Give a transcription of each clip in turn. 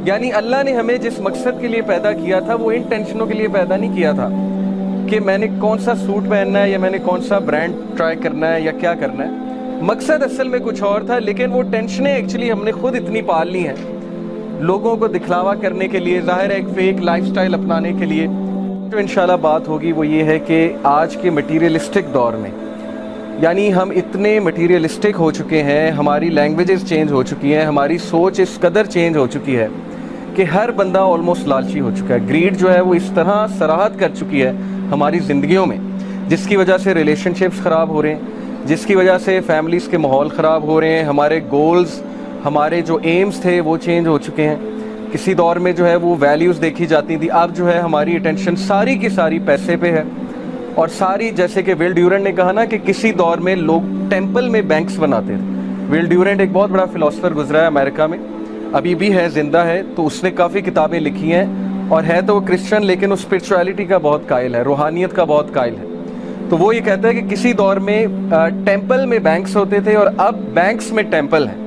यानी अल्लाह ने हमें जिस मकसद के लिए पैदा किया था वो इन टेंशनों के लिए पैदा नहीं किया था कि मैंने कौन सा सूट पहनना है या मैंने कौन सा ब्रांड ट्राई करना है या क्या करना है। मकसद असल में कुछ और था, लेकिन वो टेंशनें एक्चुअली हमने खुद इतनी पाल ली हैं लोगों को दिखलावा करने के लिए, ज़ाहिर है एक फेक लाइफस्टाइल अपनाने के लिए। जो इंशाल्लाह बात होगी वो ये है कि आज के मटीरियलिस्टिक दौर में, यानी हम इतने मटीरियलिस्टिक हो चुके हैं, हमारी लैंग्वेजेस चेंज हो चुकी हैं, हमारी सोच इस कदर चेंज हो चुकी है कि हर बंदा ऑलमोस्ट लालची हो चुका है। ग्रीड जो है वो इस तरह सराहत कर चुकी है हमारी ज़िंदगियों में, जिसकी वजह से रिलेशनशिप्स ख़राब हो रहे हैं, जिसकी वजह से फैमिलीज़ के माहौल ख़राब हो रहे हैं, हमारे गोल्स, हमारे जो एम्स थे वो चेंज हो चुके हैं। किसी दौर में जो है वो वैल्यूज़ देखी जाती थी, अब जो है हमारी अटेंशन सारी की सारी पैसे पे है। और सारी, जैसे कि विल ड्यूरेंट ने कहा ना कि किसी दौर में लोग टेंपल में बैंक्स बनाते थे। विल ड्यूरेंट एक बहुत बड़ा फ़िलासफ़र गुजरा है अमेरिका में, अभी भी है, ज़िंदा है, तो उसने काफ़ी किताबें लिखी हैं और है तो वो क्रिश्चियन, लेकिन वो स्पिरिचुअलिटी का बहुत कायल है, रूहानियत का बहुत कायल है। तो वो ये कहता है कि किसी दौर में टेंपल में बैंक्स होते थे और अब बैंक्स में टेंपल हैं,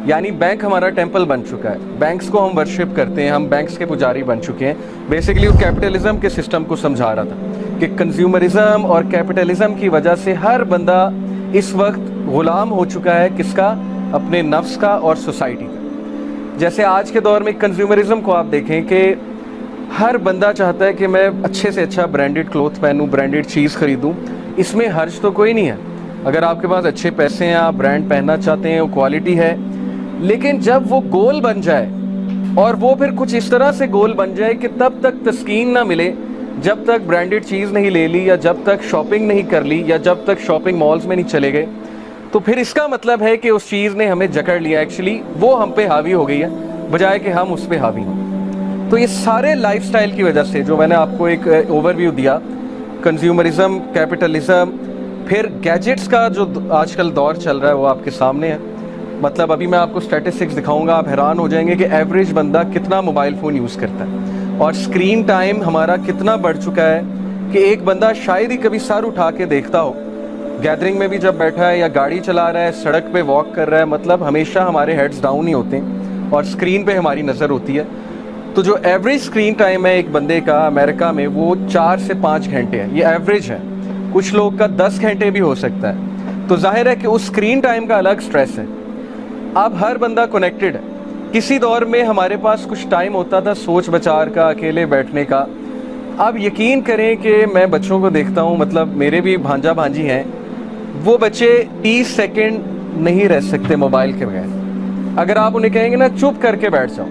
यानी बैंक हमारा टेंपल बन चुका है। बैंक्स को हम वर्शिप करते हैं, हम बैंक्स के पुजारी बन चुके हैं। बेसिकली वो कैपिटलिज्म के सिस्टम को समझा रहा था कि कंज्यूमरिज्म और कैपिटलिज्म की वजह से हर बंदा इस वक्त गुलाम हो चुका है, किसका? अपने नफ्स का और सोसाइटी का। जैसे आज के दौर में कंज्यूमरिज्म को आप देखें कि हर बंदा चाहता है कि मैं अच्छे से अच्छा ब्रांडेड क्लोथ पहनूं, ब्रांडेड चीज़ खरीदूं। इसमें हर्ज तो कोई नहीं है, अगर आपके पास अच्छे पैसे हैं, आप ब्रांड पहनना चाहते हैं, वो क्वालिटी है। लेकिन जब वो गोल बन जाए और वो फिर कुछ इस तरह से गोल बन जाए कि तब तक तस्कीन ना मिले जब तक ब्रांडेड चीज़ नहीं ले ली, या जब तक शॉपिंग नहीं कर ली, या जब तक शॉपिंग मॉल्स में नहीं चले गए, तो फिर इसका मतलब है कि उस चीज़ ने हमें जकड़ लिया, एक्चुअली वो हम पे हावी हो गई है बजाय कि हम उस पर हावी हों। तो ये सारे लाइफस्टाइल की वजह से, जो मैंने आपको एक ओवरव्यू दिया, कंज्यूमरिज्म, कैपिटलिज्म, फिर गैजेट्स का जो आजकल दौर चल रहा है वो आपके सामने है। मतलब अभी मैं आपको स्टैटिस्टिक्स दिखाऊंगा, आप हैरान हो जाएंगे कि एवरेज बंदा कितना मोबाइल फ़ोन यूज़ करता है और स्क्रीन टाइम हमारा कितना बढ़ चुका है कि एक बंदा शायद ही कभी सर उठा के देखता हो, गैदरिंग में भी जब बैठा है या गाड़ी चला रहा है, सड़क पे वॉक कर रहा है, मतलब हमेशा हमारे हेड्स डाउन ही होते हैं और स्क्रीन पे हमारी नज़र होती है। तो जो एवरेज स्क्रीन टाइम है एक बंदे का अमेरिका में, वो 4 से 5 घंटे है, ये एवरेज है। कुछ लोग का 10 घंटे भी हो सकता है। तो जाहिर है कि उस स्क्रीन टाइम का अलग स्ट्रेस है। अब हर बंदा कनेक्टेड है। किसी दौर में हमारे पास कुछ टाइम होता था सोच विचार का, अकेले बैठने का। अब यकीन करें कि मैं बच्चों को देखता हूँ, मतलब मेरे भी भांजा भांजी हैं, वो बच्चे 30 सेकंड नहीं रह सकते मोबाइल के बगैर। अगर आप उन्हें कहेंगे ना चुप करके बैठ जाओ,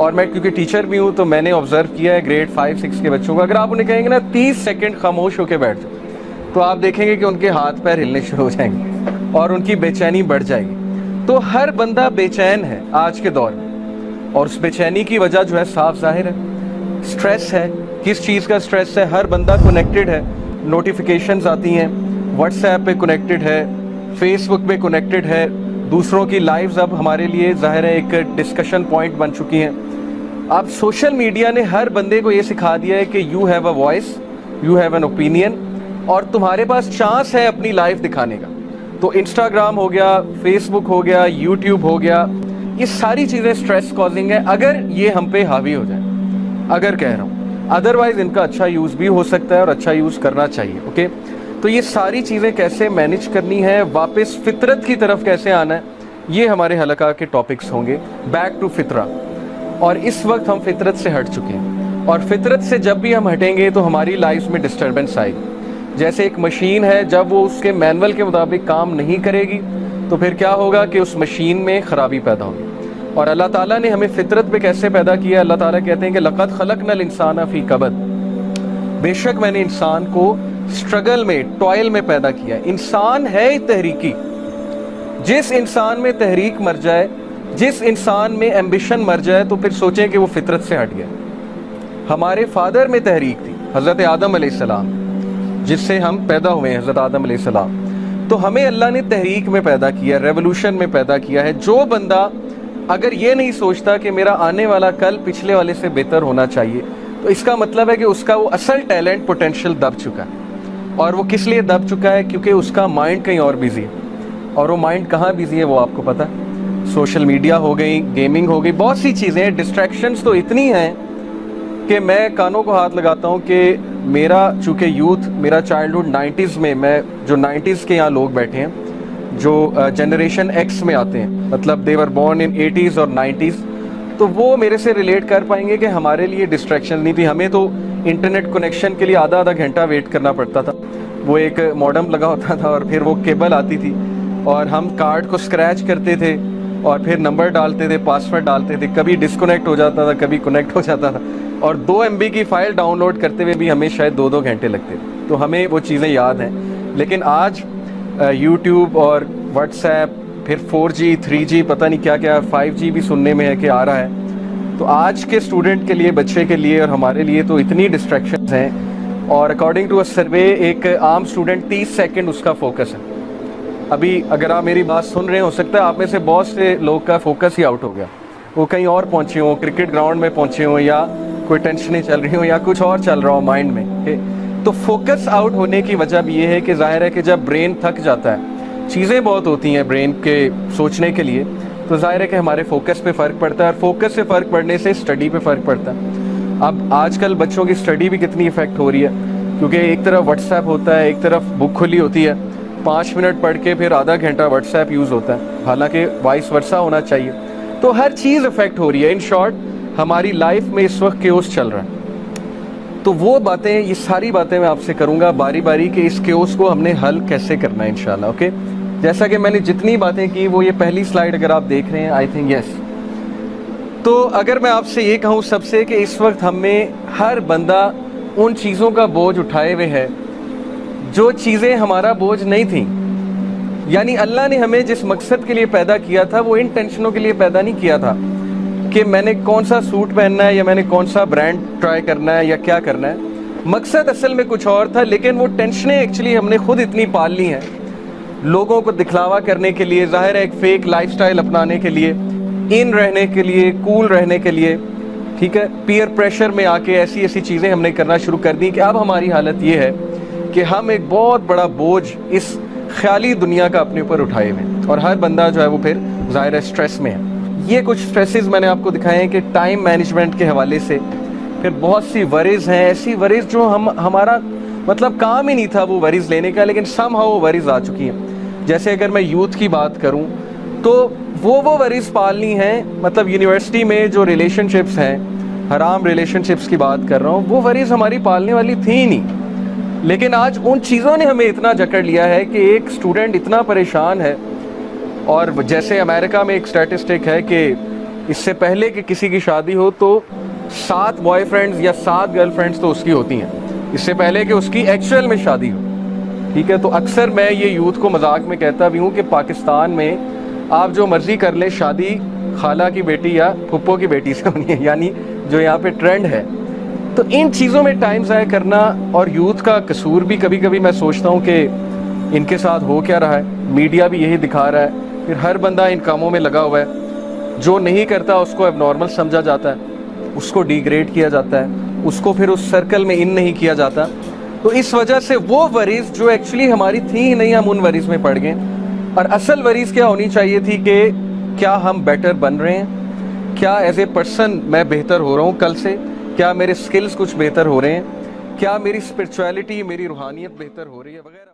और मैं क्योंकि टीचर भी हूँ तो मैंने ऑब्जर्व किया है ग्रेड 5-6 के बच्चों को, अगर आप उन्हें कहेंगे ना 30 सेकंड खामोश होकर बैठ जाओ, तो आप देखेंगे कि उनके हाथ पैर हिलने शुरू हो जाएंगे और उनकी बेचैनी बढ़ जाएगी। तो हर बंदा बेचैन है आज के दौर में, और उस बेचैनी की वजह जो है साफ जाहिर है, स्ट्रेस है। किस चीज़ का स्ट्रेस है? हर बंदा कनेक्टेड है, नोटिफिकेशंस आती हैं, व्हाट्सएप पे कनेक्टेड है, फेसबुक पे कनेक्टेड है, दूसरों की लाइव्स अब हमारे लिए जाहिर है एक डिस्कशन पॉइंट बन चुकी हैं। अब सोशल मीडिया ने हर बंदे को ये सिखा दिया है कि you have a voice, you have an opinion, और तुम्हारे पास चांस है अपनी लाइफ दिखाने का। तो इंस्टाग्राम हो गया, फेसबुक हो गया, यूट्यूब हो गया, ये सारी चीज़ें स्ट्रेस कॉजिंग है अगर ये हम पे हावी हो जाए, अगर कह रहा हूँ। अदरवाइज इनका अच्छा यूज़ भी हो सकता है और अच्छा यूज़ करना चाहिए। ओके, तो ये सारी चीज़ें कैसे मैनेज करनी है, वापस फितरत की तरफ कैसे आना है, ये हमारे हलका के टॉपिक्स होंगे, बैक टू फितरा। और इस वक्त हम फितरत से हट चुके हैं, और फितरत से जब भी हम हटेंगे तो हमारी लाइफ में डिस्टर्बेंस आएगी। जैसे एक मशीन है, जब वो उसके मैनुअल के मुताबिक काम नहीं करेगी तो फिर क्या होगा कि उस मशीन में ख़राबी पैदा होगी। और अल्लाह ताला ने हमें फितरत पे कैसे पैदा किया? अल्लाह ताला कहते हैं कि लक़द ख़लक़नल इंसाना फ़ी कबद, बेशक मैंने इंसान को स्ट्रगल में, टॉयल में पैदा किया। इंसान है तहरीकी। जिस इंसान में तहरीक मर जाए, जिस इंसान में एम्बिशन मर जाए, तो फिर सोचें कि वो फितरत से हट गया। हमारे फादर में तहरीक थी, हज़रत आदम अलैहिस्सलाम, जिससे हम पैदा हुए हैं, हज़रत आदम अलैहिस्सलाम। तो हमें अल्लाह ने तहरीक में पैदा किया, रेवोल्यूशन में पैदा किया है। जो बंदा अगर ये नहीं सोचता कि मेरा आने वाला कल पिछले वाले से बेहतर होना चाहिए, तो इसका मतलब है कि उसका वो असल टैलेंट, पोटेंशियल दब चुका है। और वो किस लिए दब चुका है? क्योंकि उसका माइंड कहीं और बिजी है। और वो माइंड कहाँ बिजी है वो आपको पता है? सोशल मीडिया हो गई, गेमिंग हो गई, बहुत सी चीज़ें हैं। डिस्ट्रैक्शंस तो इतनी हैं कि मैं कानों को हाथ लगाता हूँ कि मेरा चूँकि यूथ, मेरा चाइल्डहुड 90s में, मैं जो 90s के यहाँ लोग बैठे हैं जो जनरेशन एक्स में आते हैं, मतलब देवर बॉर्न इन 80s और 90s, तो वो मेरे से रिलेट कर पाएंगे कि हमारे लिए डिस्ट्रैक्शन नहीं थी। हमें तो इंटरनेट कनेक्शन के लिए आधा आधा घंटा वेट करना पड़ता था। वो एक मॉडेम लगा होता था और फिर वो केबल आती थी और हम कार्ड को स्क्रैच करते थे और फिर नंबर डालते थे, पासवर्ड डालते थे, कभी डिस्कनेक्ट हो जाता था, कभी कनेक्ट हो जाता था, और 2 MB की फ़ाइल डाउनलोड करते हुए भी हमें शायद 2-2 घंटे लगते थे। तो हमें वो चीज़ें याद हैं। लेकिन आज यूट्यूब और व्हाट्सएप, फिर 4G 3G पता नहीं क्या क्या, 5G भी सुनने में है कि आ रहा है। तो आज के स्टूडेंट के लिए, बच्चे के लिए और हमारे लिए तो इतनी डिस्ट्रैक्शंस हैं। और अकॉर्डिंग टू अ सर्वे, एक आम स्टूडेंट 30 सेकंड उसका फोकस है। अभी अगर आप मेरी बात सुन रहे हैं, हो सकता है आप में से बहुत से लोग का फोकस ही आउट हो गया, वो कहीं और पहुंचे हों, क्रिकेट ग्राउंड में पहुंचे हों, या कोई टेंशनें चल रही हो, या कुछ और चल रहा हो माइंड में। तो फोकस आउट होने की वजह भी ये है कि जाहिर है कि जब ब्रेन थक जाता है, चीज़ें बहुत होती हैं ब्रेन के सोचने के लिए, तो जाहिर है कि हमारे फोकस पे फ़र्क पड़ता है, और फोकस से फ़र्क पड़ने से स्टडी पे फ़र्क पड़ता है। अब आजकल बच्चों की स्टडी भी कितनी इफ़ेक्ट हो रही है, क्योंकि एक तरफ व्हाट्सएप होता है, एक तरफ बुक खुली होती है, 5 मिनट पढ़ के फिर आधा घंटा व्हाट्सएप यूज़ होता है, हालांकि वाइस वर्सा होना चाहिए। तो हर चीज़ इफ़ेक्ट हो रही है। इन शॉर्ट, हमारी लाइफ में इस वक्त केओस चल रहा है। तो वो बातें, ये सारी बातें मैं आपसे करूँगा बारी बारी कि इस केओस को हमने हल कैसे करना है इंशाल्लाह। ओके, जैसा कि मैंने जितनी बातें की, वो ये पहली स्लाइड अगर आप देख रहे हैं, आई थिंक यस। तो अगर मैं आपसे ये कहूँ सबसे कि इस वक्त हमें हर बंदा उन चीज़ों का बोझ उठाए हुए है जो चीज़ें हमारा बोझ नहीं थी। यानी अल्लाह ने हमें जिस मकसद के लिए पैदा किया था, वो इन टेंशनों के लिए पैदा नहीं किया था कि मैंने कौन सा सूट पहनना है या मैंने कौन सा ब्रांड ट्राई करना है या क्या करना है। मकसद असल में कुछ और था, लेकिन वो टेंशनें एक्चुअली हमने खुद इतनी पाल ली हैं लोगों को दिखलावा करने के लिए, जाहिर है एक फेक लाइफस्टाइल अपनाने के लिए, इन रहने के लिए, कूल रहने के लिए, ठीक है, पीयर प्रेशर में आके ऐसी ऐसी चीज़ें हमने करना शुरू कर दी कि अब हमारी हालत ये है कि हम एक बहुत बड़ा बोझ इस ख्याली दुनिया का अपने ऊपर उठाए हुए, और हर बंदा जो है वो फिर ज़ाहिर है स्ट्रेस में है। ये कुछ स्ट्रेसेस मैंने आपको दिखाए हैं कि टाइम मैनेजमेंट के हवाले से, फिर बहुत सी वरीज़ हैं, ऐसी वरीज़ जो हमारा मतलब काम ही नहीं था वो वरीज़ लेने का, लेकिन समहाउ वो वरीज़ आ चुकी हैं। जैसे अगर मैं यूथ की बात करूं तो वो वरीज़ पालनी हैं, मतलब यूनिवर्सिटी में जो रिलेशनशिप्स हैं, हराम रिलेशनशिप्स की बात कर रहा हूँ, वो वरीज़ हमारी पालने वाली थी ही नहीं। लेकिन आज उन चीज़ों ने हमें इतना जकड़ लिया है कि एक स्टूडेंट इतना परेशान है। और जैसे अमेरिका में एक स्टैटिस्टिक है कि इससे पहले कि किसी की शादी हो तो 7 बॉयफ्रेंड्स या 7 गर्लफ्रेंड्स तो उसकी होती हैं, इससे पहले कि उसकी एक्चुअल में शादी हो। ठीक है, तो अक्सर मैं ये यूथ को मजाक में कहता भी हूँ कि पाकिस्तान में आप जो मर्ज़ी कर लें, शादी खाला की बेटी या फुप्पो की बेटी से होनी है, यानी जो यहाँ पे ट्रेंड है। तो इन चीज़ों में टाइम ज़ाया करना, और यूथ का कसूर भी कभी कभी मैं सोचता हूँ कि इनके साथ हो क्या रहा है, मीडिया भी यही दिखा रहा है, फिर हर बंदा इन कामों में लगा हुआ है। जो नहीं करता उसको एबनॉर्मल समझा जाता है, उसको डिग्रेड किया जाता है, उसको फिर उस सर्कल में इन नहीं किया जाता। तो इस वजह से वो वरीज़ जो एक्चुअली हमारी थी ही नहीं, हम उन वरीज़ में पड़ गए। और असल वरीज़ क्या होनी चाहिए थी कि क्या हम बेटर बन रहे हैं, क्या एज ए पर्सन मैं बेहतर हो रहा हूँ कल से, क्या मेरे स्किल्स कुछ बेहतर हो रहे हैं, क्या मेरी स्पिरिचुअलिटी, मेरी रूहानियत बेहतर हो रही है, वगैरह।